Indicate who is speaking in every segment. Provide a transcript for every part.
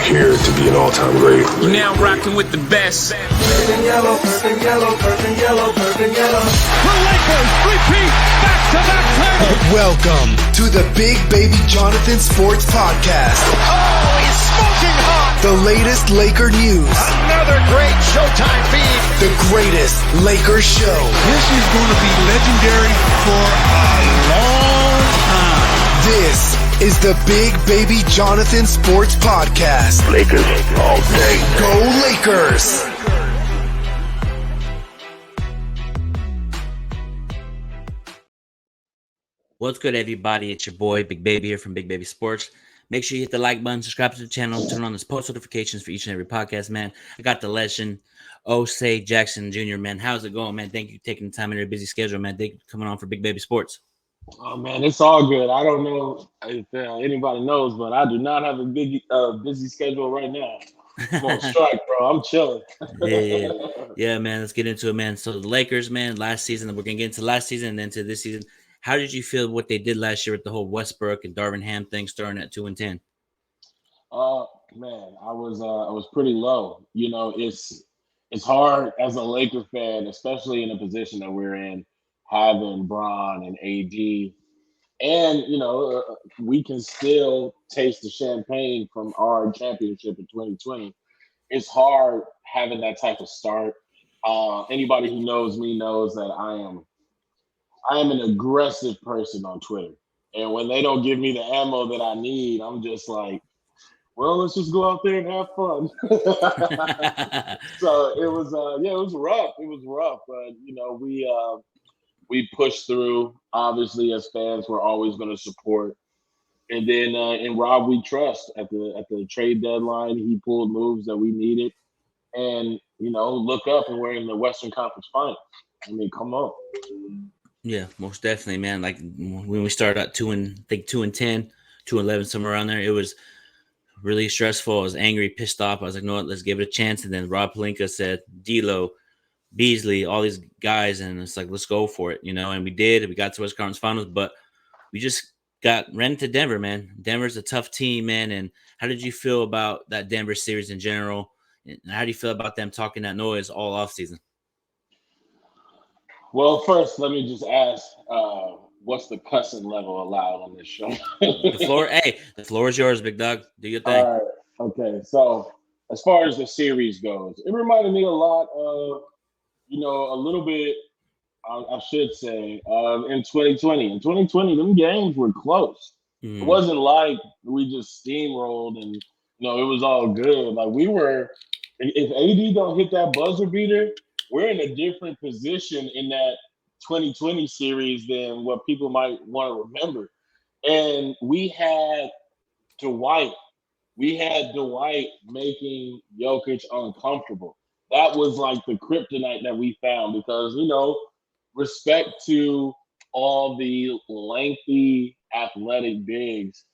Speaker 1: here to be an all-time great.
Speaker 2: You're now rocking with the best.
Speaker 3: Purple yellow, purple yellow, purple yellow, purple yellow.
Speaker 4: The Lakers repeat back-to-back title.
Speaker 5: Welcome to the Big Baby Jonathan Sports Podcast.
Speaker 4: Oh, he's smoking hot.
Speaker 5: The latest Laker news.
Speaker 4: Another great Showtime feed.
Speaker 5: The greatest Lakers show.
Speaker 6: This is going to be legendary for a long time.
Speaker 5: This is the Big Baby Jonathan Sports Podcast.
Speaker 1: Lakers all day.
Speaker 5: Go Lakers!
Speaker 7: What's good, everybody? It's your boy, Big Baby here from Big Baby Sports. Make sure you hit the like button, subscribe to the channel, turn on those post notifications for each and every podcast, man. I got the legend, OSHEA Jackson Jr., man. How's it going, man? Thank you for taking the time in your busy schedule, man. Thank you for coming on for Big Baby Sports.
Speaker 8: Oh, man, it's all good. I don't know if anybody knows, but I do not have a big busy schedule right now. I'm on strike, bro. I'm chilling.
Speaker 7: Yeah, man. Let's get into it, man. So the Lakers, man, last season, we're going to get into last season and then to this season. How did you feel what they did last year with the whole Westbrook and Darvin Ham thing starting at 2-10?
Speaker 8: Man, I was pretty low. You know, it's hard as a Laker fan, especially in the position that we're in, having Bron and AD, and you know, we can still taste the champagne from our championship in 2020. It's hard having that type of start. Anybody who knows me knows that I am an aggressive person on Twitter, and when they don't give me the ammo that I need, I'm just like, well, let's just go out there and have fun. So it was rough. It was rough, but you know, we pushed through. Obviously, as fans, we're always going to support. And then in Rob, we trust. At the trade deadline, he pulled moves that we needed. And you know, look up, and we're in the Western Conference Finals. I mean, come on.
Speaker 7: Yeah, most definitely, man. Like when we started at 2-10, 2-11, somewhere around there, it was really stressful. I was angry, pissed off. I was like, no, let's give it a chance. And then Rob Pelinka said, D'Lo, Beasley, all these guys, and it's like, let's go for it, you know. And we did. We got to West Conference Finals, but we just ran into Denver, man. Denver's a tough team, man. And how did you feel about that Denver series in general? And how do you feel about them talking that noise all offseason?
Speaker 8: Well, first, let me just ask, what's the cussing level allowed on this show?
Speaker 7: The floor is yours, big dog. Do your thing.
Speaker 8: All right. Okay. So as far as the series goes, it reminded me a lot of, you know, a little bit, I should say, in 2020. In 2020, them games were close. It wasn't like we just steamrolled and, you know, it was all good. Like we were, if AD don't hit that buzzer beater, we're in a different position in that 2020 series than what people might want to remember. And we had Dwight making Jokic uncomfortable. That was like the kryptonite that we found because, you know, respect to all the lengthy athletic bigs.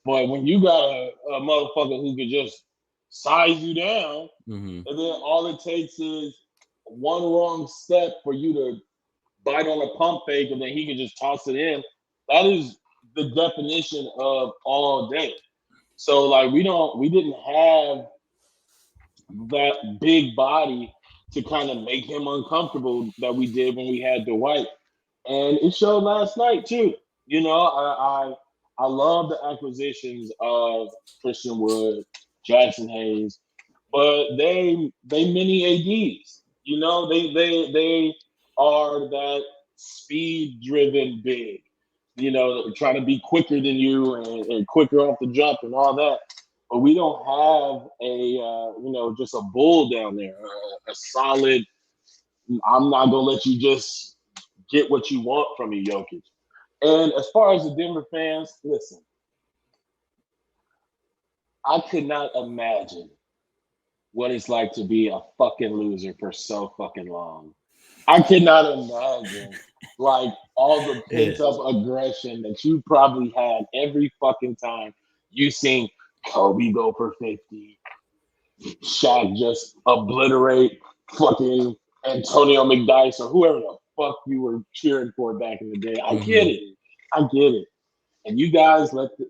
Speaker 8: But when you got a motherfucker who could just size you down, and then all it takes is one wrong step for you to bite on a pump fake and then he can just toss it in, that is the definition of all day. So like we didn't have that big body to kind of make him uncomfortable that we did when we had Dwight. And it showed last night too. You know, I love the acquisitions of Christian Wood, Jackson Hayes, but they mini ADs. You know, they are that speed-driven big, you know, trying to be quicker than you and quicker off the jump and all that. But we don't have just a bull down there, a solid, I'm not going to let you just get what you want from me, Jokic. And as far as the Denver fans, listen, I could not imagine what it's like to be a fucking loser for so fucking long. I cannot imagine like all the pent-up aggression that you probably had every fucking time you seen Kobe go for 50, Shaq just obliterate fucking Antonio McDyess or whoever the fuck you were cheering for back in the day. I get it. and you guys let the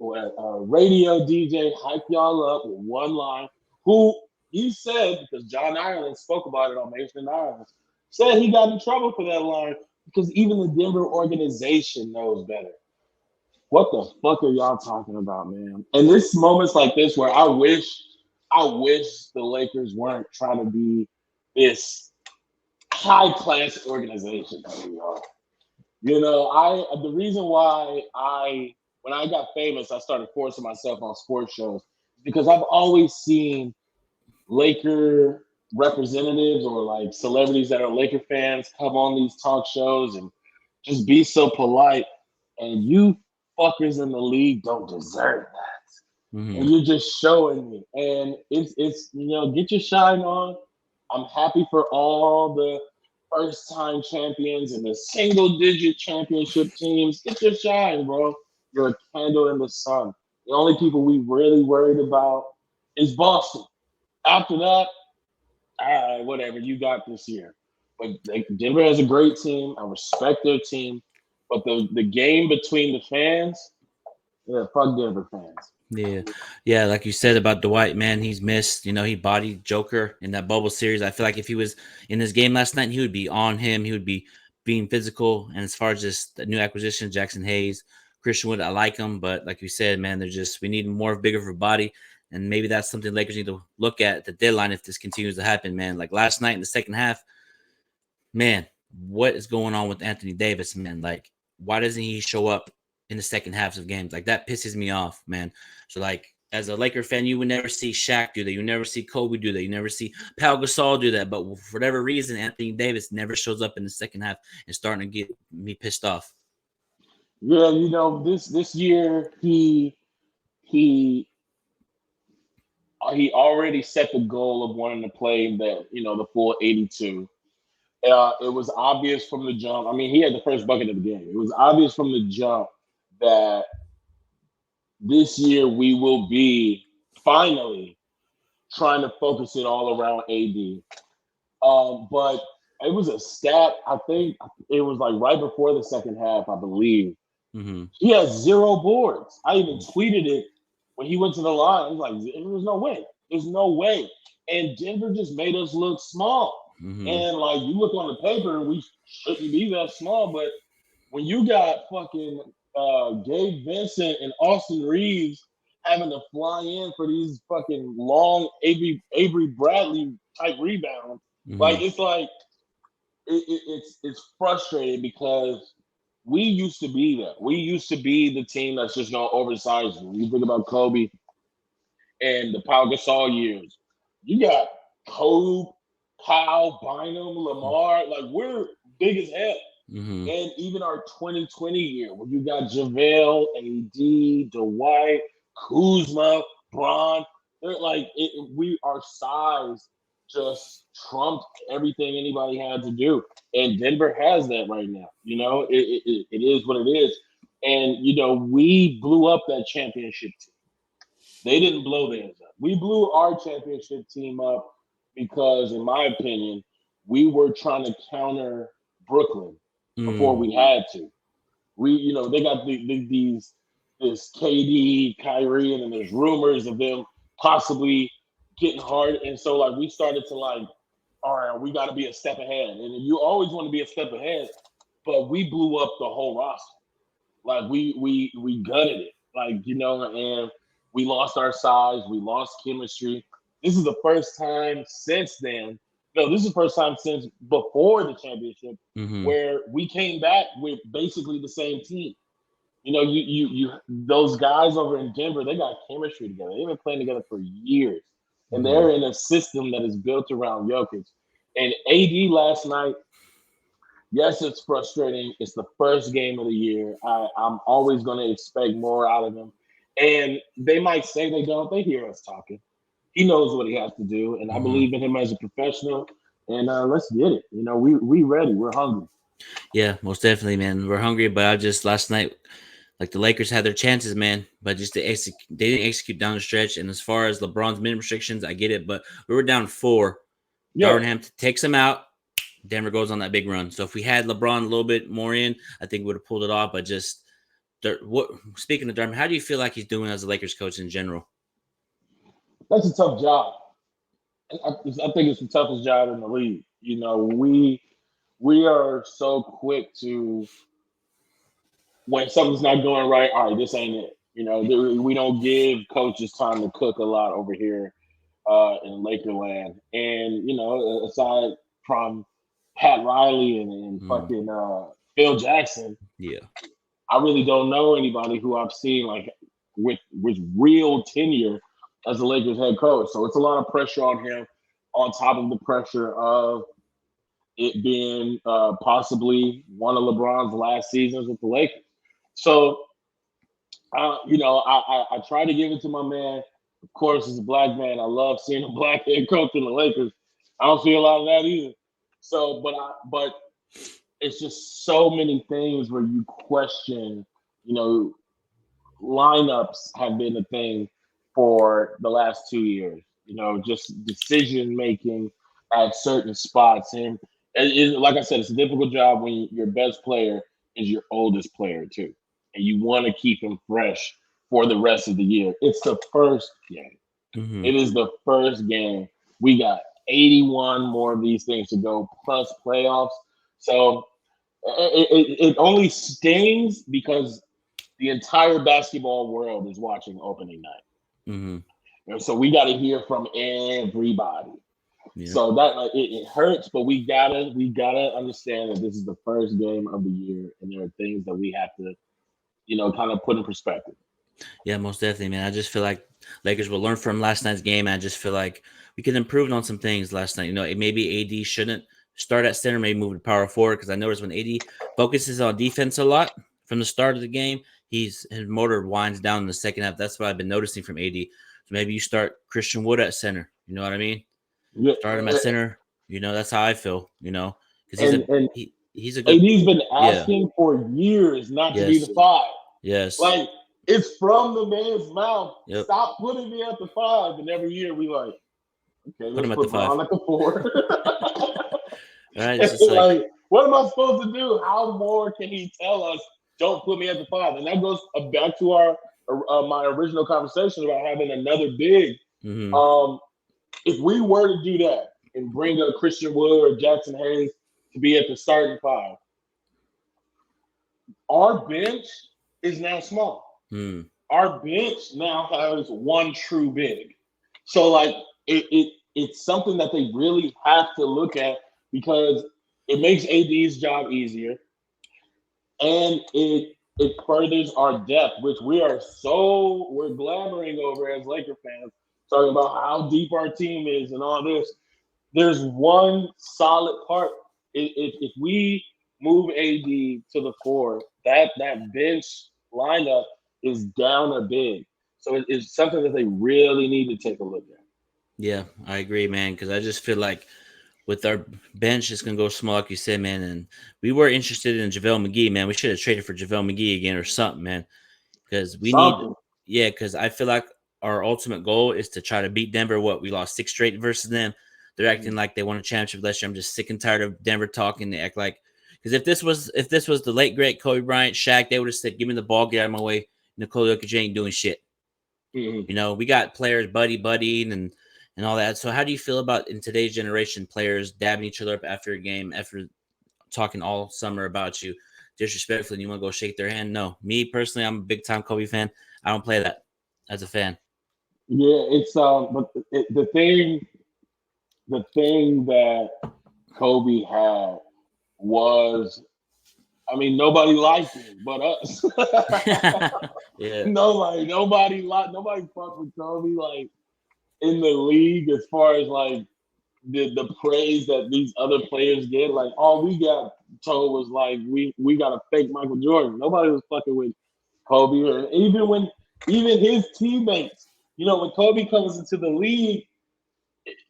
Speaker 8: radio DJ hype y'all up with one line, who he said, because John Ireland spoke about it on Mason and Ireland, said he got in trouble for that line because even the Denver organization knows better. What the fuck are y'all talking about, man? And this moments like this where I wish the Lakers weren't trying to be this high class organization that we are. You know, the reason why when I got famous, I started forcing myself on sports shows because I've always seen Laker representatives or like celebrities that are Laker fans come on these talk shows and just be so polite. And you fuckers in the league don't deserve that.
Speaker 7: Mm-hmm.
Speaker 8: And you're just showing me. And it's get your shine on. I'm happy for all the first-time champions and the single-digit championship teams. Get your shine, bro. You're a candle in the sun. The only people we really worried about is Boston. After that, all right, whatever you got this year. But Denver has a great team. I respect their team. But the game between the fans, yeah, fuck Denver fans.
Speaker 7: Yeah, like you said about Dwight, man, he's missed. You know, he bodied Joker in that bubble series. I feel like if he was in this game last night, he would be on him. He would be being physical. And as far as just the new acquisition, Jackson Hayes, Christian Wood, I like him, but like you said, man, we need more bigger of a body. And maybe that's something Lakers need to look at the deadline if this continues to happen, man. Like last night in the second half, man, what is going on with Anthony Davis, man? Like, why doesn't he show up in the second halves of games? Like, that pisses me off, man. So, like, as a Laker fan, you would never see Shaq do that. You never see Kobe do that. You never see Pau Gasol do that. But for whatever reason, Anthony Davis never shows up in the second half and starting to get me pissed off.
Speaker 8: Yeah, you know, this year he already set the goal of wanting to play the full 82. It was obvious from the jump. I mean, he had the first bucket of the game. It was obvious from the jump that this year we will be finally trying to focus it all around AD. But it was a stat. I think it was like right before the second half, I believe.
Speaker 7: Mm-hmm.
Speaker 8: He has 0 boards. I even tweeted it when he went to the line. I was like, there's no way. There's no way. And Denver just made us look small.
Speaker 7: Mm-hmm.
Speaker 8: And like you look on the paper, and we shouldn't be that small. But when you got fucking Gabe Vincent and Austin Reeves having to fly in for these fucking long Avery Bradley type rebounds, like it's like it's frustrating because we used to be that. We used to be the team that's just gonna oversize you. You think about Kobe and the Pau Gasol years. You got Kobe, Powell, Bynum, Lamar. Like we're big as hell.
Speaker 7: Mm-hmm.
Speaker 8: And even our 2020 year, where you got JaVale, AD, Dwight, Kuzma, Bron, they're like our size just trumped everything anybody had to do. And Denver has that right now. You know, it is what it is. And, you know, we blew up that championship team. They didn't blow theirs up. We blew our championship team up because, in my opinion, we were trying to counter Brooklyn before we had to. They got this KD, Kyrie, and then there's rumors of them possibly getting hard. And so, like, we started to, like, all right, we got to be a step ahead. And you always want to be a step ahead, but we blew up the whole roster. Like, we gutted it. Like, and we lost our size. We lost chemistry. This is the first time since then. No, this is the first time since before the championship where we came back with basically the same team. You know, you those guys over in Denver, they got chemistry together. They've been playing together for years. And they're in a system that is built around Jokic. And AD last night, yes, it's frustrating. It's the first game of the year. I'm always going to expect more out of him. And they might say they don't. They hear us talking. He knows what he has to do. And I believe in him as a professional. And let's get it. You know, we ready. We're hungry.
Speaker 7: Yeah, most definitely, man. We're hungry. But last night, like the Lakers had their chances, man, but just they didn't execute down the stretch. And as far as LeBron's minute restrictions, I get it, but we were down 4.
Speaker 8: Yeah.
Speaker 7: Dardenham takes him out. Denver goes on that big run. So if we had LeBron a little bit more in, I think we would have pulled it off. But just Speaking of Durham, how do you feel like he's doing as a Lakers coach in general?
Speaker 8: That's a tough job. I think it's the toughest job in the league. You know, we are so quick to, when something's not going right, all right, this ain't it. You know, we don't give coaches time to cook a lot over here in Lakerland. And, you know, aside from Pat Riley and fucking Phil Jackson,
Speaker 7: Yeah.
Speaker 8: I really don't know anybody who I've seen like with real tenure as the Lakers head coach. So it's a lot of pressure on him, on top of the pressure of it being possibly one of LeBron's last seasons with the Lakers. So, you know, I try to give it to my man. Of course, as a black man, I love seeing a black head coach in the Lakers. I don't see a lot of that either. So, but it's just so many things where you question, you know, lineups have been a thing for the last 2 years, you know, just decision making at certain spots. And like I said, it's a difficult job when your best player is your oldest player too. And you want to keep him fresh for the rest of the year. It's the first game.
Speaker 7: Mm-hmm.
Speaker 8: It is the first game. We got 81 more of these things to go, plus playoffs. So it only stings because the entire basketball world is watching opening night.
Speaker 7: Mm-hmm.
Speaker 8: And so we got to hear from everybody.
Speaker 7: Yeah.
Speaker 8: So that it hurts, but we gotta understand that this is the first game of the year, and there are things that we have to, you know, kind of put in perspective.
Speaker 7: Yeah, most definitely, man. I just feel like Lakers will learn from last night's game. I just feel like we could improve on some things last night. You know, maybe AD shouldn't start at center, maybe move to power forward, because I noticed when AD focuses on defense a lot from the start of the game, his motor winds down in the second half. That's what I've been noticing from AD. So maybe you start Christian Wood at center. You know what I mean?
Speaker 8: Yeah.
Speaker 7: Start him at center. You know, that's how I feel. You know, because he's a good.
Speaker 8: AD's been asking for years not to be the 5.
Speaker 7: Yes.
Speaker 8: Like, it's from the man's mouth.
Speaker 7: Yep.
Speaker 8: Stop putting me at the 5. And every year we like, okay, let's
Speaker 7: him at
Speaker 8: put
Speaker 7: the 5.
Speaker 8: Bron at the 4.
Speaker 7: Right? It's just like,
Speaker 8: what am I supposed to do? How more can he tell us? Don't put me at the 5. And that goes back to our my original conversation about having another big.
Speaker 7: mm-hmm.
Speaker 8: If we were to do that and bring a Christian Wood or Jackson Hayes to be at the starting 5, our bench is now small. Our bench now has one true big. So like it's something that they really have to look at, because it makes AD's job easier, and it furthers our depth, which we're glamoring over as Laker fans, talking about how deep our team is and all this. There's one solid part. If we move AD to the 4, that bench lineup is down a big. So it's something that they really need to take a look at.
Speaker 7: Yeah, I agree, man, because I just feel like with our bench, it's going to go small, like you said, man. And we were interested in JaVale McGee, man. We should have traded for JaVale McGee again or something, man, because we need – yeah, because I feel like our ultimate goal is to try to beat Denver. We lost 6 straight versus them. They're acting like they won a championship last year. I'm just sick and tired of Denver talking. They act like – because if this was the late, great Kobe Bryant, Shaq, they would have said, give me the ball, get out of my way. Nikola Jokic ain't doing shit. You know, we got players buddying and all that. So how do you feel about, in today's generation, players dabbing each other up after a game, after talking all summer about you disrespectfully, and you want to go shake their hand? No. Me personally, I'm a big time Kobe fan. I don't play that as a fan.
Speaker 8: Yeah, it's but the thing that Kobe had was, I mean, nobody liked him but us.
Speaker 7: Yeah.
Speaker 8: Nobody fucked with Kobe like in the league, as far as like the praise that these other players get. Like, all we got told was like we got a fake Michael Jordan. Nobody was fucking with Kobe, or even his teammates. You know, when Kobe comes into the league,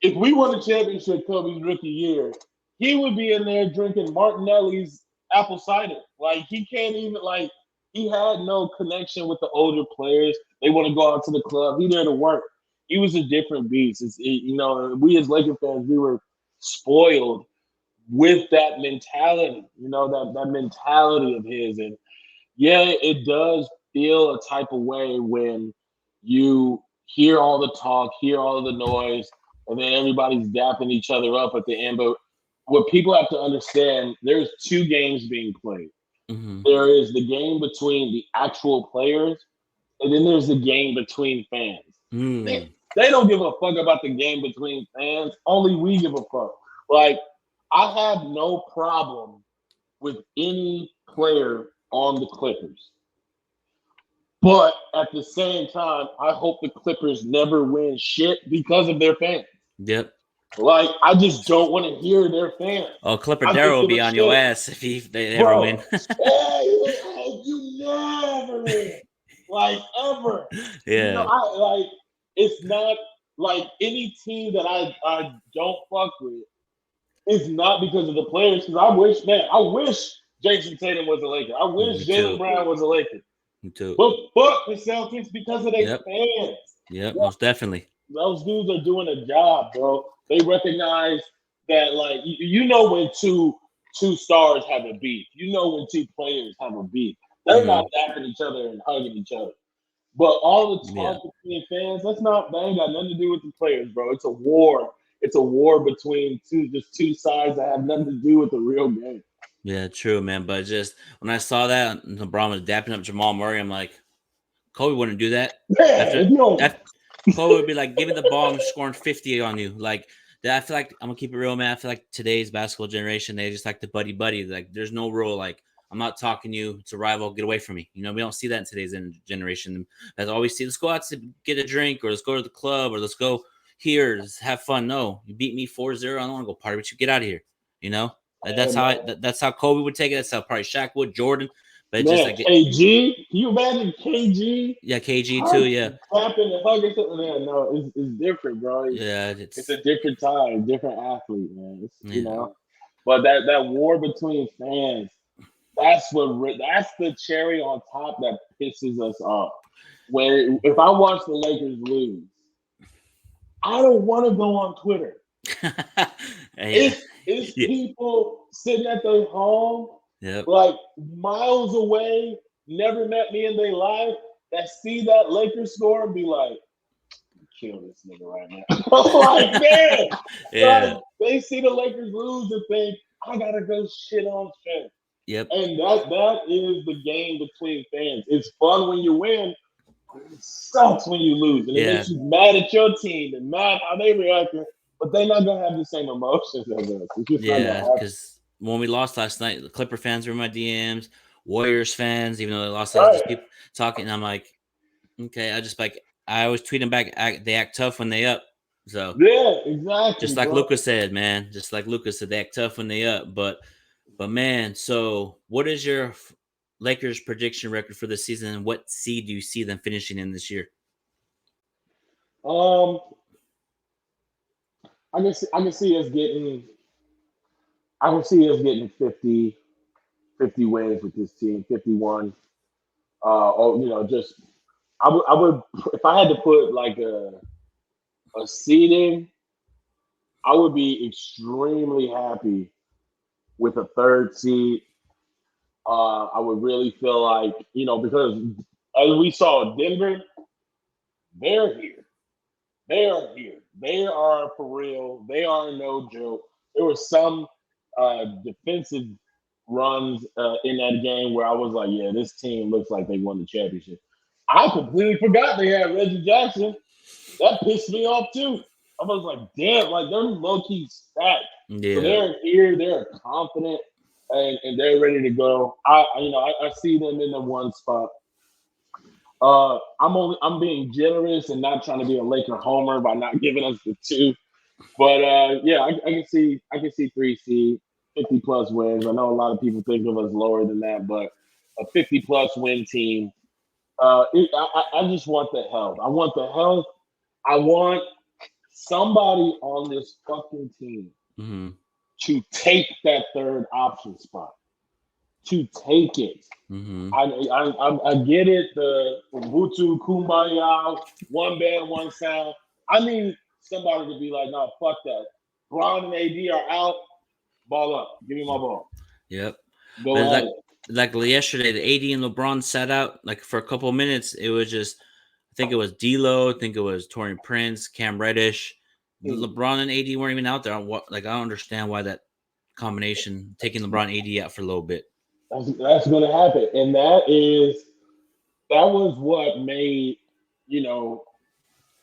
Speaker 8: if we won a championship Kobe's rookie year, he would be in there drinking Martinelli's apple cider. Like, he can't even, like, he had no connection with the older players. They want to go out to the club. He there to work. He was a different beast. You know, we as Laker fans, we were spoiled with that mentality, you know, that mentality of his. And, yeah, it does feel a type of way when you hear all the talk, hear all the noise, and then everybody's dapping each other up at the end. But what people have to understand, there's two games being played.
Speaker 7: Mm-hmm.
Speaker 8: There is the game between the actual players, and then there's the game between fans. They don't give a fuck about the game between fans. Only we give a fuck. Like, I have no problem with any player on the Clippers. But at the same time, I hope the Clippers never win shit because of their fans.
Speaker 7: Yep.
Speaker 8: Like, I just don't want to hear their fans.
Speaker 7: Oh, Clipper Darryl will be on your ass if they ever win.
Speaker 8: You never win. Like, ever.
Speaker 7: Yeah.
Speaker 8: You know, it's not like any team that I don't fuck with. It's not because of the players. Because I wish Jason Tatum was a Laker. I wish Jaylen Brown was a Laker.
Speaker 7: Me too.
Speaker 8: But fuck the Celtics because of their fans.
Speaker 7: Yep, most definitely.
Speaker 8: Those dudes are doing a job, bro. They recognize that, like, you know when two stars have a beef. You know when two players have a beef. They're not dapping each other and hugging each other. But all the talk between fans, that ain't got nothing to do with the players, bro. It's a war. It's a war between two sides that have nothing to do with the real game.
Speaker 7: Yeah, true, man. But just when I saw that LeBron was dapping up Jamal Murray, I'm like, Kobe wouldn't do that. Kobe would be like, give me the ball, I'm scoring 50 on you. Like, I feel like, I'm going to keep it real, man. I feel like today's basketball generation, they just like the buddy. Like, there's no rule. Like, I'm not talking to you. It's a rival. Get away from me. You know, we don't see that in today's generation. That's all we see. Let's go out to get a drink, or let's go to the club, or let's go here. Let's have fun. No, you beat me 4-0. I don't want to go party with you. Get out of here. You know? That's how Kobe would take it. That's how probably Shaq would, Jordan. But
Speaker 8: man,
Speaker 7: just like
Speaker 8: KG, can you imagine KG?
Speaker 7: Yeah, KG too. Yeah,
Speaker 8: clapping and hugging something. Man, no, it's different, bro. It's a different time, different athlete, man. You know, but that war between fans, that's the cherry on top that pisses us off. If I watch the Lakers lose, I don't want to go on Twitter. It's people sitting at their home, like miles away, never met me in their life, that see that Lakers score and be like, kill this nigga right now. Like, man. Like, they see the Lakers lose and think, I gotta go shit on fans.
Speaker 7: Yep.
Speaker 8: And that is the game between fans. It's fun when you win, but it sucks when you lose. And it makes you mad at your team and mad how they reacting. But they're not gonna have the same emotions as us.
Speaker 7: Because when we lost last night, the Clipper fans were in my DMs, Warriors fans, even though they lost, just people talking. And I'm like, okay, I always tweet them back. They act tough when they up. So
Speaker 8: yeah, exactly.
Speaker 7: Just like Lucas said, man. Just like Lucas said, they act tough when they up. But man, so what is your Lakers prediction record for the season, and what seed do you see them finishing in this year?
Speaker 8: I can see us getting 50 wins with this team, 51. I would if I had to put like a seeding, I would be extremely happy with a third seed. I would really feel like, because as we saw Denver, they're here. They are here. They are for real. They are no joke. There were some defensive runs in that game where I was like, yeah, this team looks like they won the championship. I completely forgot they had Reggie Jackson. That pissed me off too. I was like, damn, like they're low-key stacked.
Speaker 7: Yeah.
Speaker 8: So they're here, they're confident, and they're ready to go. I see them in the one spot. I'm being generous and not trying to be a Laker homer by not giving us the 2. But I can see 3 seed, 50 plus wins. I know a lot of people think of us lower than that, but a 50 plus win team. I just want the health. I want the health. I want somebody on this fucking team to take that third option spot. To take it.
Speaker 7: Mm-hmm.
Speaker 8: I get it. The Ubuntu Kumbaya, one band, one sound. I need somebody to be like, no, fuck that. Bron and AD are out. Ball up. Give me my ball.
Speaker 7: Yep.
Speaker 8: Go ahead.
Speaker 7: like yesterday, the AD and LeBron sat out like for a couple of minutes. It was just, I think it was D'Lo, I think it was Torian Prince, Cam Reddish, LeBron and AD weren't even out there. I don't understand why that combination taking LeBron and AD out for a little bit.
Speaker 8: That's going to happen, and that was what made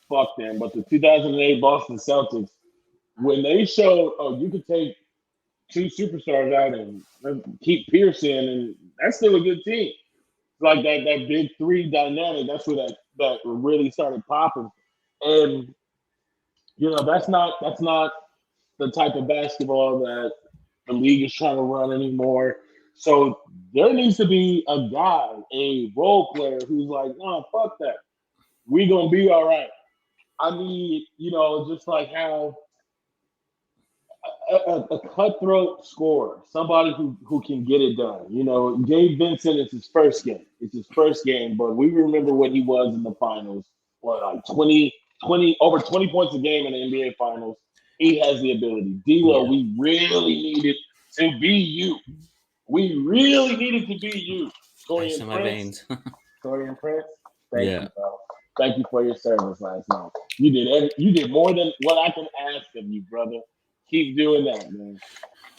Speaker 8: fuck them. But the 2008 Boston Celtics, when they showed, you could take two superstars out and keep Pearson, and that's still a good team. It's like that big three dynamic. That's where that really started popping, and that's not the type of basketball that the league is trying to run anymore. So there needs to be a guy, a role player who's like, no, fuck that. We gonna be all right. I need, just like how a cutthroat scorer, somebody who can get it done. Gabe Vincent is his first game. It's his first game, but we remember what he was in the finals. Like 20 over 20 points a game in the NBA finals. He has the ability. D'Lo, we really needed to be you. We really needed to be you. Torian Prince. Torian Prince. Thank you, bro. Thank you for your service last night. You did more than what I can ask of you, brother. Keep doing that, man.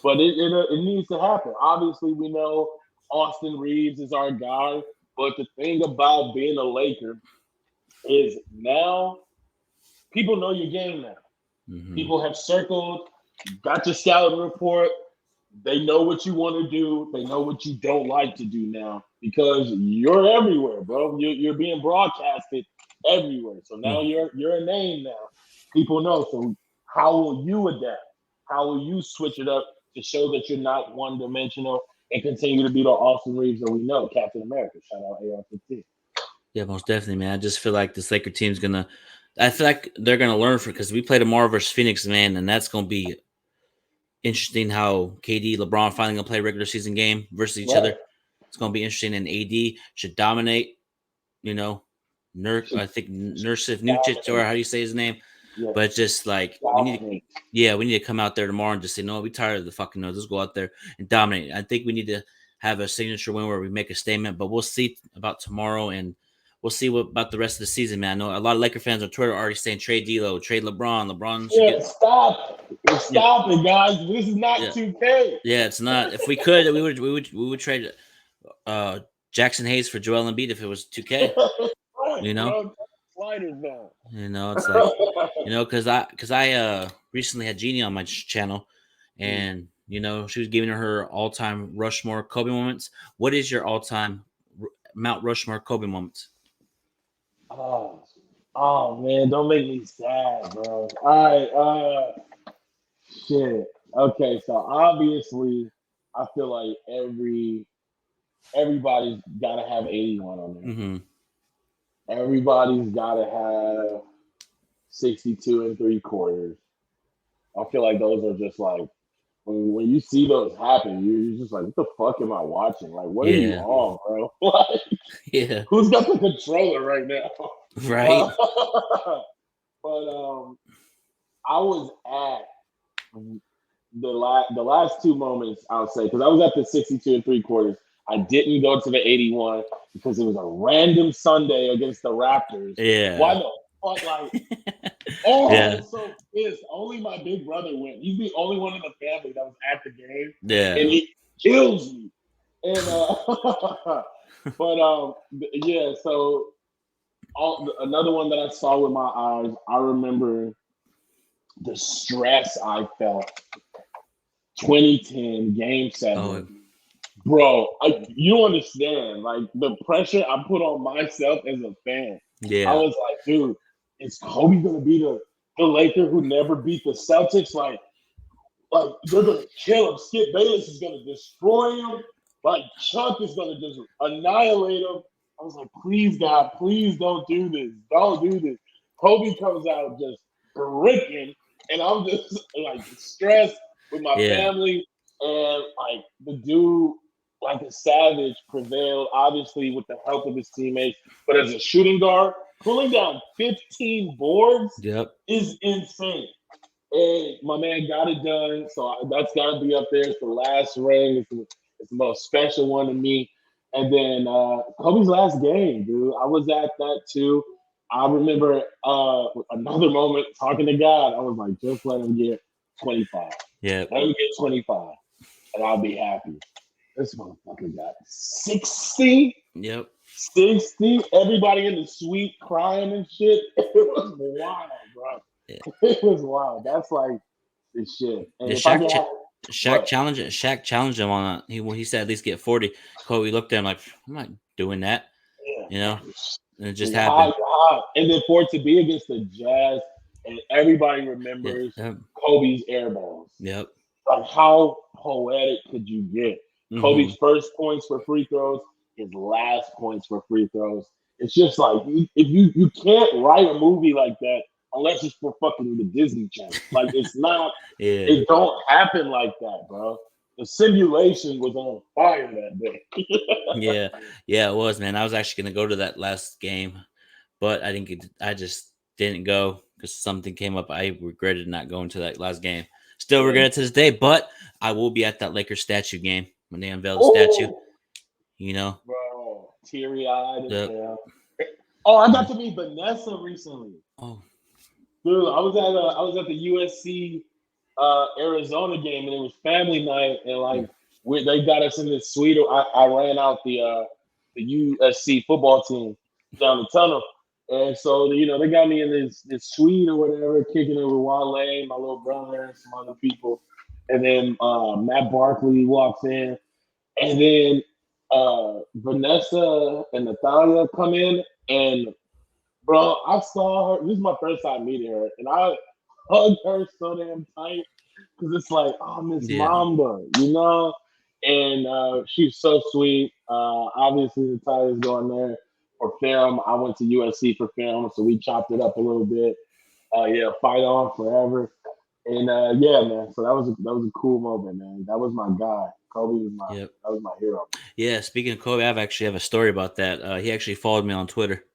Speaker 8: But it needs to happen. Obviously, we know Austin Reeves is our guy. But the thing about being a Laker is now people know your game now. Mm-hmm. People have circled, got your scouting report. They know what you want to do. They know what you don't like to do now because you're everywhere, bro. You're being broadcasted everywhere. So now you're a name now. People know. So how will you adapt? How will you switch it up to show that you're not one-dimensional and continue to be the Austin Reeves that we know, Captain America? Shout out AR-15.
Speaker 7: Yeah, most definitely, man. I just feel like this Laker team's going to – I feel like they're going to learn from – because we played tomorrow versus Phoenix, man, and that's going to be – interesting how KD, LeBron finally gonna play a regular season game versus each other. It's gonna be interesting, and AD should dominate. I think Nursif Nucic, or how do you say his name? Yeah. But just like we need to come out there tomorrow and just say, no, we tired of the fucking nose. Let's go out there and dominate. I think we need to have a signature win where we make a statement. But we'll see about tomorrow, and we'll see what about the rest of the season, man. I know a lot of Laker fans on Twitter are already saying trade D'Lo, trade LeBron.
Speaker 8: Stop it, guys. This is not 2K.
Speaker 7: Yeah, it's not. If we could, we would trade Jackson Hayes for Joel Embiid if it was 2K. Bro, it's like because I recently had Jeannie on my channel, and she was giving her all-time Rushmore Kobe moments. What is your all-time Mount Rushmore Kobe moments?
Speaker 8: Oh man, don't make me sad, bro. All right, shit. Okay, so obviously, I feel like everybody's got to have 81 on there. Mm-hmm. Everybody's got to have 62 3/4. I feel like those are just like when you see those happen, you're just like, what the fuck am I watching? Like, what are you on, bro? Like, who's got the controller right now?
Speaker 7: Right.
Speaker 8: But I was at the last two moments, I'll say, because I was at the 62 3/4. I didn't go to the 81 because it was a random Sunday against the Raptors.
Speaker 7: Yeah.
Speaker 8: Why the fuck? Like, I'm so pissed. Only my big brother went. He's the only one in the family that was at the game.
Speaker 7: Yeah.
Speaker 8: And he kills me. And so another one that I saw with my eyes, I remember the stress I felt. 2010 Game 7. Oh. Bro, you don't understand, like the pressure I put on myself as a fan.
Speaker 7: Yeah,
Speaker 8: I was like, dude, is Kobe gonna be the Laker who never beat the Celtics? Like they're gonna kill him. Skip Bayless is gonna destroy him. Like Chuck is gonna just annihilate him. I was like, please, God, please don't do this. Don't do this. Kobe comes out just bricking, and I'm just like stressed with my family, and like the dude. Like a savage prevailed, obviously with the help of his teammates. But as a shooting guard, pulling down 15 boards is insane. And my man got it done, so that's got to be up there. It's the last ring. It's the most special one to me. And then Kobe's last game, dude. I was at that too. I remember another moment talking to God. I was like, just let him get 25.
Speaker 7: Yeah.
Speaker 8: Let him get 25, and I'll be happy. This motherfucker got 60.
Speaker 7: Yep.
Speaker 8: 60. Everybody in the suite crying and shit. It was wild, bro.
Speaker 7: Yeah.
Speaker 8: It was wild. That's like the shit. And
Speaker 7: Yeah,
Speaker 8: if I could have,
Speaker 7: Shaq challenged him on that. He said at least get 40. Kobe looked at him like, I'm not doing that.
Speaker 8: yeah.
Speaker 7: You know? And it just
Speaker 8: High,
Speaker 7: happened.
Speaker 8: high. And then for it to be against the Jazz, and everybody remembers Kobe's air balls.
Speaker 7: Yep.
Speaker 8: Like, how poetic could you get?
Speaker 7: Mm-hmm.
Speaker 8: Kobe's first points for free throws, his last points for free throws. It's just like, if you can't write a movie like that unless it's for fucking the Disney Channel. Like, it's not, it don't happen like that, bro. The simulation was on fire that day.
Speaker 7: Yeah, it was, man. I was actually gonna go to that last game, but I just didn't go because something came up. I regretted not going to that last game. Still regret it to this day, but I will be at that Lakers statue game when they unveil the statue. You know,
Speaker 8: bro, teary-eyed.
Speaker 7: Yep.
Speaker 8: Oh, I got to meet Vanessa recently.
Speaker 7: Oh,
Speaker 8: dude, I was at the USC Arizona game, and it was family night, and like they got us in this suite. I ran out the USC football team down the tunnel, and so they got me in this suite or whatever, kicking it with Wale, my little brother, and some other people, and then Matt Barkley walks in, and then Vanessa and Natalia come in, and bro, I saw her. This is my first time meeting her, and I hugged her so damn tight because it's like, oh, Miss Mamba, and she's so sweet. Obviously, Natalia's going there for film. I went to USC for film, so we chopped it up a little bit. Fight on forever, and yeah, man. So that was a cool moment, man. That was my guy. Kobe was that was my hero.
Speaker 7: Yeah, speaking of Kobe, I actually have a story about that. He actually followed me on Twitter.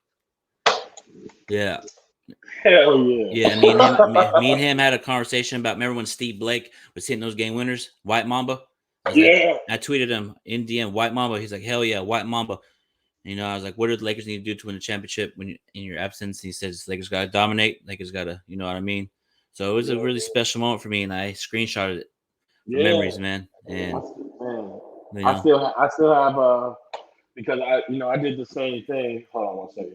Speaker 7: Yeah.
Speaker 8: Hell yeah.
Speaker 7: Yeah, me and him had a conversation about, remember when Steve Blake was hitting those game winners, White Mamba? I tweeted him in DM, White Mamba. He's like, hell yeah, White Mamba. I was like, what do the Lakers need to do to win the championship when in your absence? And he says, Lakers got to dominate. Lakers got to, you know what I mean? So it was a really special moment for me, and I screenshotted it for memories, man. And
Speaker 8: I still have because I did the same thing. Hold on one second.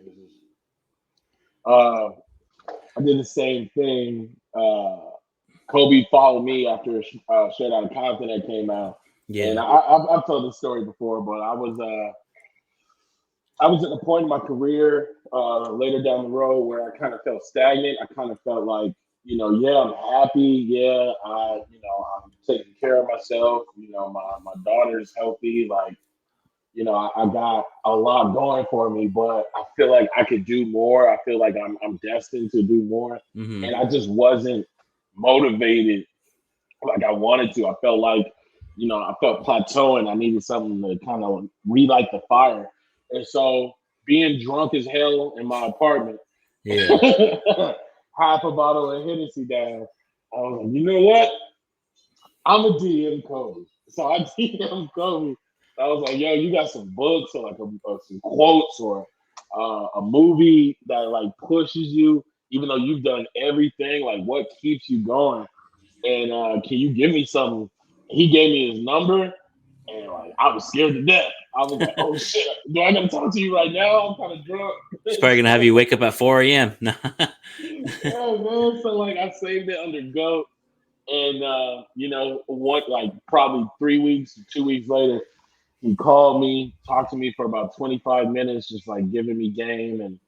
Speaker 8: I did the same thing. Kobe followed me after Straight Outta Compton that came out. Yeah, and I've told this story before, but I was at a point in my career later down the road where I kind of felt stagnant. I kind of felt like, I'm happy. Yeah, I'm taking care of myself. My daughter's healthy. Like, I got a lot going for me, but I feel like I could do more. I feel like I'm destined to do more. Mm-hmm. And I just wasn't motivated like I wanted to. I felt like, I felt plateauing. I needed something to kind of relight the fire. And so being drunk as hell in my apartment, half a bottle of Hennessy down, I was like, you know what? I'm a DM Kobe. So I DM Kobe. I was like, yo, you got some books or like some quotes or a movie that like pushes you, even though you've done everything, like what keeps you going? And can you give me something? He gave me his number, and like I was scared to death. I was like, oh shit, do I gotta talk to you right now? I'm kind of drunk.
Speaker 7: He's probably gonna have you wake up at 4 a.m.
Speaker 8: Yeah, man. So like I saved it under GOAT, and probably 3 weeks, 2 weeks later, he called me, talked to me for about 25 minutes, just like giving me game. And,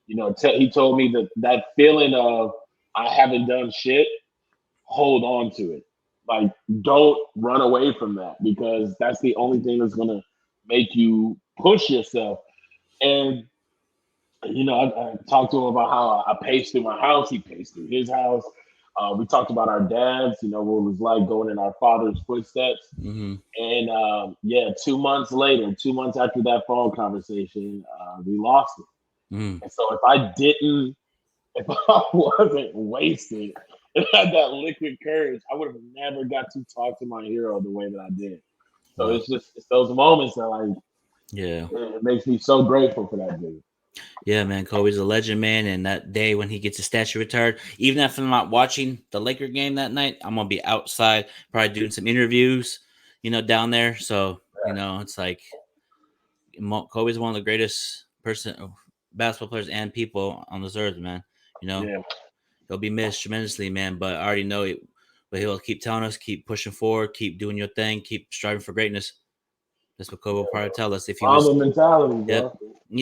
Speaker 8: he told me that feeling of I haven't done shit, hold on to it. Like, don't run away from that, because that's the only thing that's going to make you push yourself. And, I talked to him about how I paced through my house. He paced through his house. We talked about our dads, what it was like going in our father's footsteps. Mm-hmm. And 2 months later, 2 months after that phone conversation, we lost it. Mm. And so if I wasn't wasted and had that liquid courage, I would have never got to talk to my hero the way that I did. So it's those moments that like
Speaker 7: Yeah.
Speaker 8: it makes me so grateful for that dude.
Speaker 7: Yeah, man. Kobe's a legend, man. And that day when he gets his statue retired, even if I'm not watching the Laker game that night, I'm gonna be outside, probably doing some interviews, down there. So, it's like Kobe's one of the greatest basketball players and people on this earth, man.
Speaker 8: Yeah.
Speaker 7: He'll be missed tremendously, man. But I already know it. But he'll keep telling us, keep pushing forward, keep doing your thing, keep striving for greatness. That's what Kobe will probably tell us. If he was,
Speaker 8: mentality, bro.
Speaker 7: yep.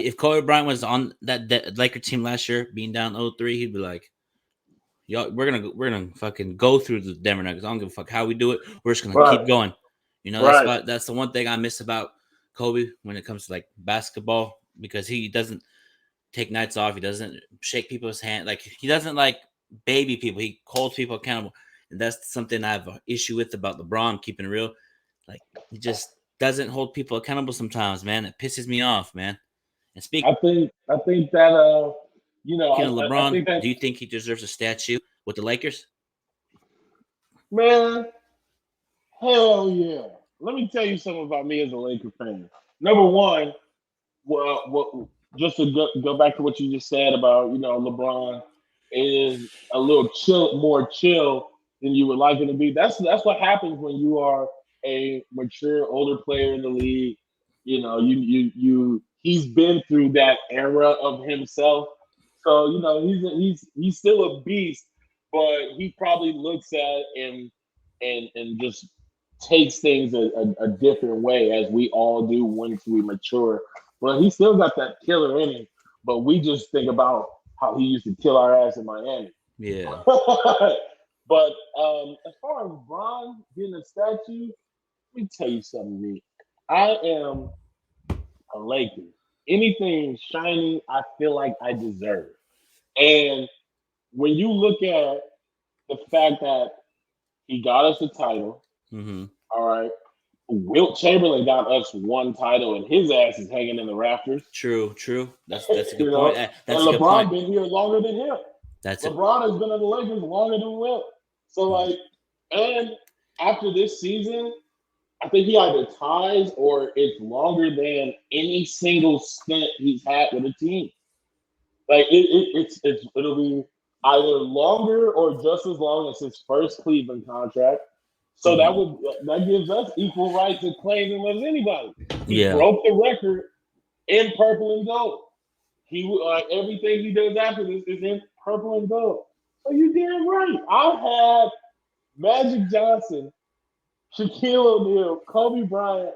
Speaker 7: If Kobe Bryant was on that Laker team last year, being down 0-3, he'd be like, "Yo, we're gonna fucking go through the Denver Nuggets. I don't give a fuck how we do it. We're just gonna keep going." That's the one thing I miss about Kobe when it comes to like basketball, because he doesn't take nights off. He doesn't shake people's hand. Like, he doesn't like baby people. He holds people accountable, and that's something I have an issue with about LeBron. Keeping it real, like, he just doesn't hold people accountable sometimes, man. It pisses me off, man. And speaking,
Speaker 8: I think that
Speaker 7: of LeBron,
Speaker 8: I think that,
Speaker 7: do you think he deserves a statue with the Lakers?
Speaker 8: man, hell yeah. Let me tell you something about me as a Laker fan. Number one, just to go back to what you just said about, LeBron is a little more chill than you would like him to be. That's what happens when you are a mature, older player in the league. He's been through that era of himself. So, he's still a beast, but he probably looks at it and just takes things a different way, as we all do once we mature. But he still got that killer in him. But we just think about how he used to kill our ass in Miami.
Speaker 7: Yeah.
Speaker 8: But as far as Bron getting a statue, let me tell you something, me. I am a Laker. Anything shiny, I feel like I deserve. And when you look at the fact that he got us a title, all right, Wilt Chamberlain got us one title, and his ass is hanging in the rafters.
Speaker 7: True. That's a good point.
Speaker 8: And
Speaker 7: That's a good
Speaker 8: LeBron
Speaker 7: point.
Speaker 8: been here longer than him. LeBron has been in the Lakers longer than Wilt. So, and after this season, I think he either ties or it's longer than any single stint he's had with a team. Like, it'll be either longer or just as long as his first Cleveland contract. So that gives us equal right to claim him as anybody. He broke the record in purple and gold. Everything he does after this is in purple and gold. So you're damn right. I had Magic Johnson, Shaquille O'Neal, Kobe Bryant,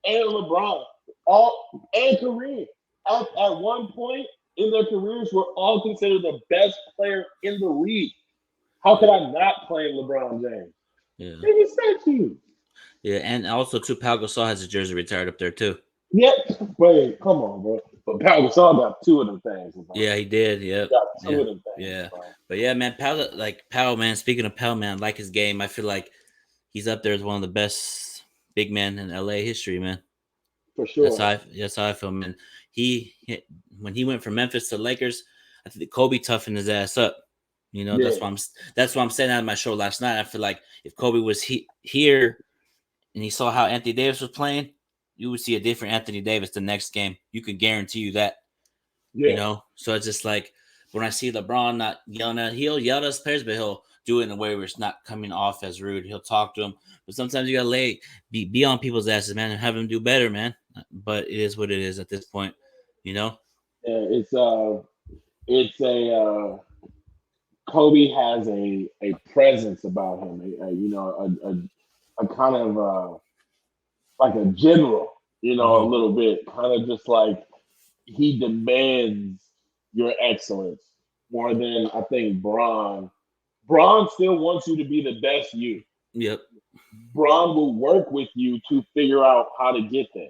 Speaker 8: and LeBron, and Kareem. At one point in their careers, were all considered the best player in the league. How could I not claim LeBron James?
Speaker 7: Yeah.
Speaker 8: Maybe statue.
Speaker 7: Yeah, and also too, Pau Gasol has a jersey retired up there too.
Speaker 8: Yep. Wait, come on, bro. But Pau Gasol got two of them things.
Speaker 7: Yeah, he did. Yep.
Speaker 8: Got two of them things.
Speaker 7: Yeah.
Speaker 8: Bro.
Speaker 7: But yeah, man, Pau, man. Speaking of Pau, man, I like his game. I feel like he's up there as one of the best big men in LA history, man.
Speaker 8: For sure.
Speaker 7: That's how I feel, man. When he went from Memphis to Lakers, I think Kobe toughened his ass up. That's why I'm saying that in my show last night. I feel like if Kobe was here and he saw how Anthony Davis was playing, you would see a different Anthony Davis the next game. You could guarantee you that. Yeah. So it's just like when I see LeBron not yelling he'll yell at his players, but he'll do it in a way where it's not coming off as rude. He'll talk to them, but sometimes you gotta be on people's asses, man, and have them do better, man. But it is what it is at this point, Yeah,
Speaker 8: it's a Kobe has a presence about him, a kind of like a general, a little bit, kind of just like he demands your excellence more than I think Bron. Bron still wants you to be the best you.
Speaker 7: Yep.
Speaker 8: Bron will work with you to figure out how to get there.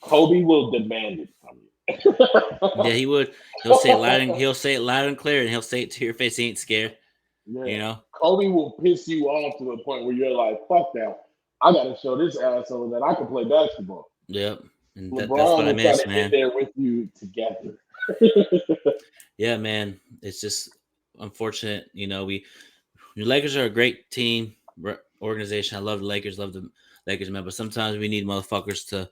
Speaker 8: Kobe will demand it from you.
Speaker 7: Yeah, he would. He'll say it loud and clear, and he'll say it to your face. He ain't scared.
Speaker 8: Yeah. Kobe will piss you off to the point where you're like, "Fuck that! I got to show this asshole that I can play basketball."
Speaker 7: Yep, and that's
Speaker 8: LeBron
Speaker 7: what I miss,
Speaker 8: man.
Speaker 7: Man.
Speaker 8: Get there with you together.
Speaker 7: Yeah, man. It's just unfortunate. The Lakers are a great team organization. I love the Lakers. Love Lakers, man. But sometimes we need motherfuckers to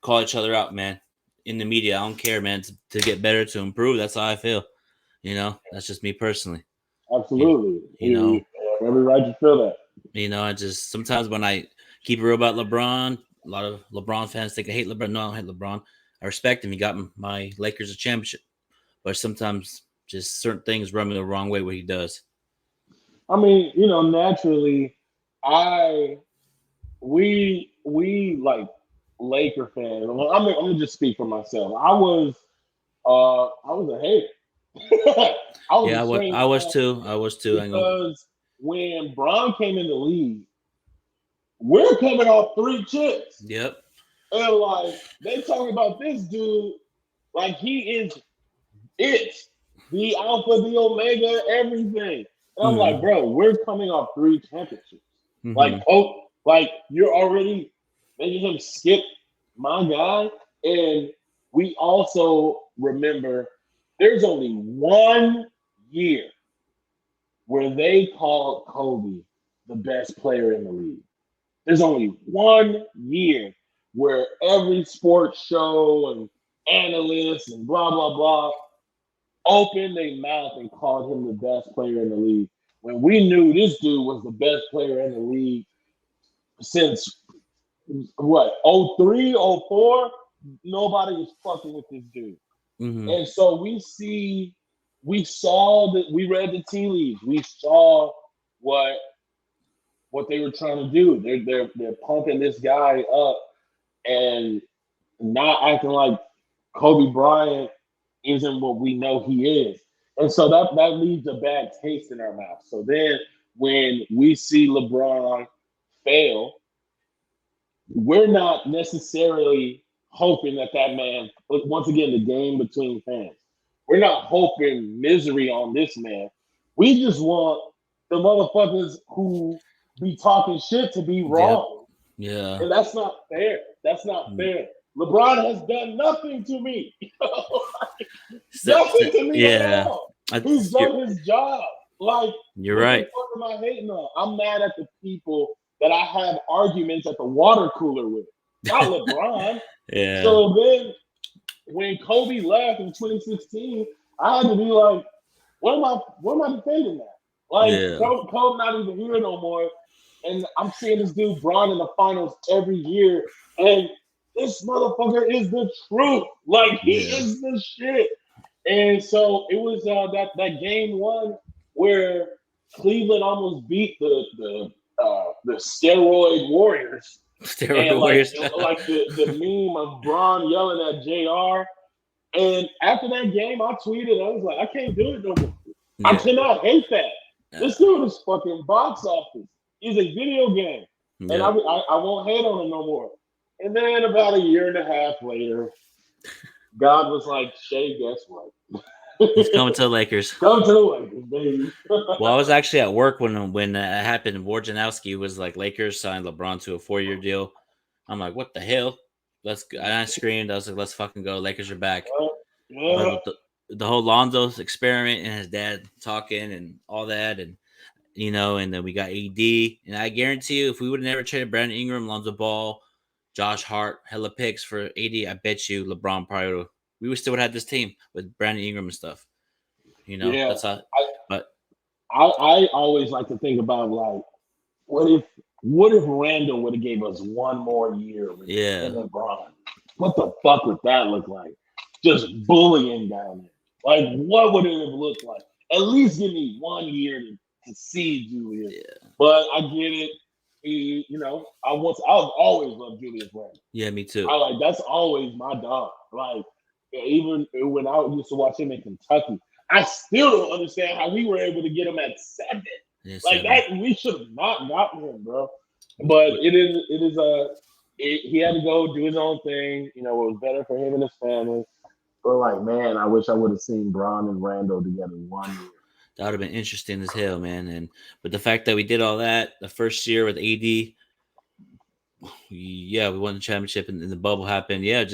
Speaker 7: call each other out, man. In the media, I don't care, man. To get better, to improve. That's how I feel. That's just me personally.
Speaker 8: Absolutely.
Speaker 7: You know,
Speaker 8: You have every right to feel that.
Speaker 7: I just sometimes when I keep it real about LeBron, a lot of LeBron fans think I hate LeBron. No, I don't hate LeBron. I respect him. He got my Lakers a championship. But sometimes just certain things rub me the wrong way what he does.
Speaker 8: I mean, naturally, we like Laker fans. I'm gonna just speak for myself. I was a hater.
Speaker 7: I was too.
Speaker 8: Because when Bron came in the league, we're coming off 3 chips.
Speaker 7: Yep.
Speaker 8: And like they talking about this dude like he is the alpha, the omega, everything. And I'm like, bro, we're coming off 3 championships.
Speaker 7: Mm-hmm.
Speaker 8: Like you're already making him skip my guy. And we also remember there's only 1 year where they called Kobe the best player in the league. There's only 1 year where every sports show and analysts and blah, blah, blah opened their mouth and called him the best player in the league. When we knew this dude was the best player in the league since, 03, 04, nobody was fucking with this dude.
Speaker 7: Mm-hmm.
Speaker 8: And so we read the tea leaves. We saw what they were trying to do. They're pumping this guy up and not acting like Kobe Bryant isn't what we know he is. And so that leaves a bad taste in our mouth. So then when we see LeBron fail, we're not necessarily hoping that man, once again, the game between fans, we're not hoping misery on this man. We just want the motherfuckers who be talking shit to be wrong.
Speaker 7: Yep. Yeah.
Speaker 8: And that's not fair. That's not fair. LeBron has done nothing to me. Nothing to me at all. He's done his job. Like,
Speaker 7: you're right.
Speaker 8: What am I hating on? I'm mad at the people that I have arguments at the water cooler with. Not LeBron.
Speaker 7: Yeah.
Speaker 8: So then when Kobe left in 2016, I had to be like, what am I defending that? Like, Kobe not even here no more. And I'm seeing this dude, Bron, in the finals every year. And this motherfucker is the truth. Like, he is the shit. And so it was that game 1 where Cleveland almost beat the steroid Warriors.
Speaker 7: Warriors.
Speaker 8: Like the meme of Bron yelling at JR. And after that game, I tweeted, I was like, I can't do it no more. Yeah. I cannot hate that. Yeah. This dude is fucking box office. He's a video game. Yeah. And I won't hate on him no more. And then about a year and a half later, God was like, Shay, guess what?
Speaker 7: He's coming to the Lakers.
Speaker 8: Come to the Lakers, baby.
Speaker 7: Well, I was actually at work when it happened. Wojnarowski was like, Lakers signed LeBron to a 4-year deal. I'm like, what the hell? And I screamed. I was like, let's fucking go. Lakers are back.
Speaker 8: Yeah.
Speaker 7: The whole Lonzo's experiment and his dad talking and all that. And, and then we got AD. And I guarantee you, if we would have never traded Brandon Ingram, Lonzo Ball, Josh Hart, hella picks for AD, I bet you LeBron probably we would still have had this team with Brandon Ingram and stuff. That's how. But
Speaker 8: I always like to think about like, what if Randall would have gave us 1 more year with LeBron? What the fuck would that look like? Just bullying down there. Like, what would it have looked like? At least give me 1 year to see Julius. Yeah. But I get it. I've always loved Julius Randle.
Speaker 7: Yeah, me too.
Speaker 8: That's always my dog. Like, even when I used to watch him in Kentucky, I still don't understand how we were able to get him at 7.
Speaker 7: Yeah,
Speaker 8: like 7. That, we should have not gotten him, bro. But he had to go do his own thing. It was better for him and his family. But like, man, I wish I would have seen Bron and Randall together 1 year.
Speaker 7: That would have been interesting as hell, man. But the fact that we did all that the first year with AD, we won the championship and the bubble happened. Yeah,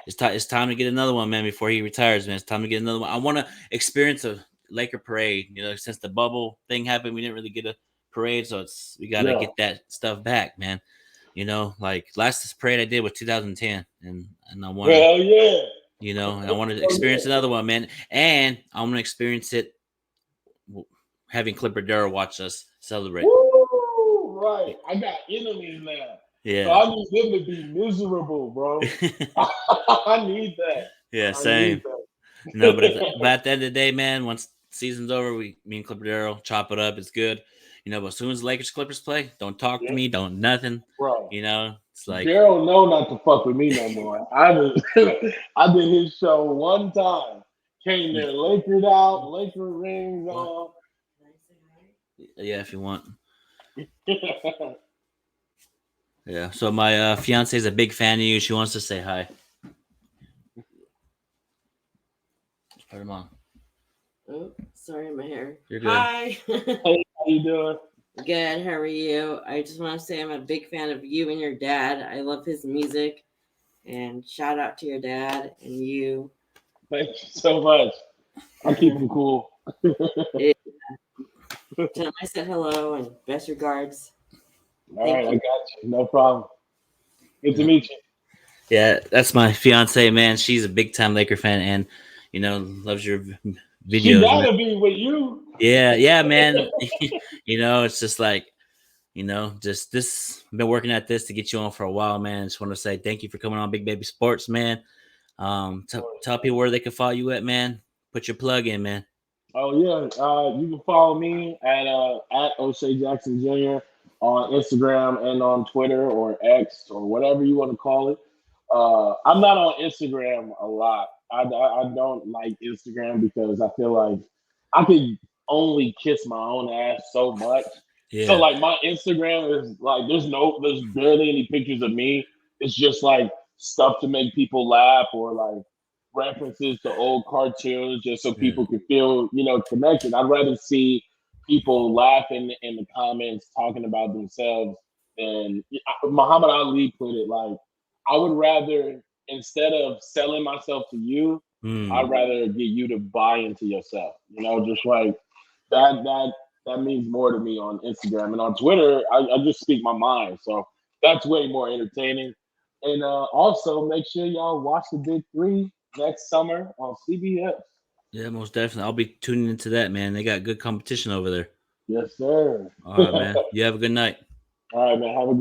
Speaker 7: it's time to get another one, man, before he retires, man. It's time to get another one. I want to experience a Laker parade. Since the bubble thing happened, we didn't really get a parade, so we got to get that stuff back, man. You know, like last parade I did was 2010, and I want to,
Speaker 8: Hell yeah.
Speaker 7: you know, and I want to experience another one, man. And I want to experience it having Clipper Darrell watch us celebrate.
Speaker 8: Woo! Right. I got enemies now. So
Speaker 7: Yeah.
Speaker 8: I need them to be miserable, bro. I need that.
Speaker 7: Yeah,
Speaker 8: I
Speaker 7: same.
Speaker 8: need that.
Speaker 7: No, but at the end of the day, man, once season's over, me and Clipper Darrell chop it up. It's good. You know, but as soon as Lakers Clippers play, don't talk to me, don't nothing.
Speaker 8: Bro.
Speaker 7: You know, it's like
Speaker 8: Daryl know not to fuck with me no more. I did his show one time. Came there, Lakered out, Laker rings on.
Speaker 7: yeah, if you want. Yeah. So my fiance is a big fan of you. She wants to say hi. Put him on.
Speaker 9: Oh, sorry, my hair.
Speaker 7: You're good.
Speaker 9: Hi.
Speaker 8: Hey, how you doing?
Speaker 9: Good. How are you? I just want to say I'm a big fan of you and your dad. I love his music. And shout out to your dad and you.
Speaker 8: Thank you so much. I keep him cool.
Speaker 9: Tell him I said hello and best regards.
Speaker 8: All right, I got you. No problem. Good to meet you.
Speaker 7: Yeah, that's my fiance, man. She's a big time Laker fan, and you know loves your videos.
Speaker 8: She gotta be with you.
Speaker 7: Yeah, man. You know, it's just like, you know, just this. I've been working at this to get you on for a while, man. Just want to say thank you for coming on Big Baby Sports, man. Tell people where they can follow you at, man. Put your plug in, man.
Speaker 8: Oh yeah, you can follow me at O'Shea Jackson Jr. on Instagram and on Twitter or X or whatever you want to call it. I'm not on Instagram a lot. I don't like Instagram because I feel like I could only kiss my own ass so much.
Speaker 7: Yeah.
Speaker 8: So like my Instagram is like there's barely any pictures of me. It's just like stuff to make people laugh or like references to old cartoons just so people can feel, connected. I'd rather see people laughing in the comments talking about themselves than Muhammad Ali put it like, I would rather, instead of selling myself to you, I'd rather get you to buy into yourself. Just like that means more to me on Instagram. And on Twitter, I just speak my mind. So that's way more entertaining. And also make sure y'all watch the Big Three next summer on CBS.
Speaker 7: Yeah, most definitely. I'll be tuning into that, man. They got good competition over there.
Speaker 8: Yes, sir.
Speaker 7: All right, man. You have a good night.
Speaker 8: All right, man. Have a